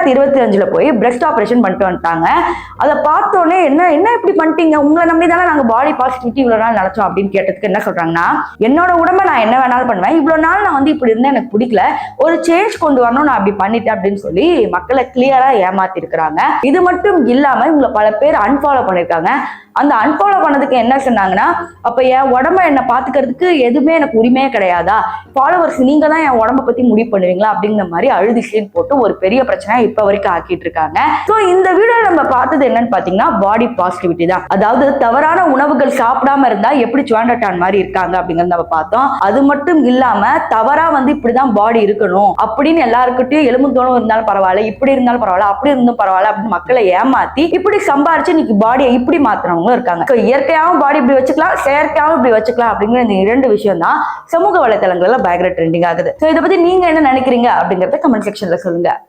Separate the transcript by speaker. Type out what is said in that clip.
Speaker 1: 2025 போய் breast operation பண்ணிட்டு வந்துட்டாங்க. அதை பார்த்தோன்னே என்ன இப்படி பண்ணிட்டீங்க, உங்களை நம்பி தானே நாங்க பாடி பாசிட்டிவிட்டி இவ்வளவு நாள் நினைச்சோம் அப்படின்னு கேட்டதுக்கு என்ன சொல்றாங்கன்னா, என்னோட உடம்பை நான் என்ன வேணாலும் பண்ணுவேன், இவ்வளவு நாள் நான் வந்து இப்படி இருந்தா எனக்கு பிடிக்கல, ஒரு சேஞ்ச் கொண்டு வரணும், நான் அப்படி பண்ணிட்டேன் அப்படின்னு சொல்லி மக்களை கிளியரா ஏமாத்தி இருக்கிறாங்க. இது மட்டும் இல்லாம இவங்களை பல பேர் அன்ஃபாலோ பண்ணிருக்காங்க. அந்த அன்ஃபாலோ பண்ணதுக்கு என்ன சொன்னாங்கன்னா, அப்ப என் உடம்ப என்ன பாத்துக்கிறதுக்கு எதுவுமே எனக்கு உரிமையே கிடையாதா, ஃபாலோவர்ஸ் நீங்க தான் என் உடம்ப பத்தி முடிவு பண்ணுவீங்களா அப்படிங்கிற மாதிரி அழுதி சீன் போட்டு ஒரு பெரிய பிரச்சனை இப்ப வரைக்கும் ஆக்கிட்டு இருக்காங்க. சோ இந்த வீடியோ நம்ம பார்த்தது என்னன்னு பாத்தீங்கன்னா பாடி பாசிட்டிவிட்டி தான். அதாவது தவறான உணவுகள் சாப்பிடாம இருந்தா எப்படி சுவாண்டட்டான் மாதிரி இருக்காங்க அப்படிங்கறத நம்ம பார்த்தோம். அது மட்டும் இல்லாம தவறா வந்து இப்படிதான் பாடி இருக்கணும் அப்படின்னு எல்லாருக்கிட்டையும் எலும்பு தோணும் இருந்தாலும் பரவாயில்ல, இப்படி இருந்தாலும் பரவாயில்ல, அப்படி இருந்தும் பரவாயில்ல அப்படின்னு மக்களை ஏமாத்தி இப்படி சம்பாரிச்சு இன்னைக்கு பாடியை இப்படி மாத்தினவங்க இருக்காங்க. இயற்கையாவும் பாடி இப்படி வச்சுக்கலாம், செயற்கையாவும் இப்படி வச்சுக்கலாம் அப்படிங்கிற இந்த 2 விஷயம் தான் சமூக வலைதளங்கள்ல பயங்கர ட்ரெண்டிங் ஆகுது. இதை பத்தி நீங்க என்ன நினைக்கிறீங்க அப்படிங்கறத கமெண்ட் செக்ஷன்ல சொல்லுங்க.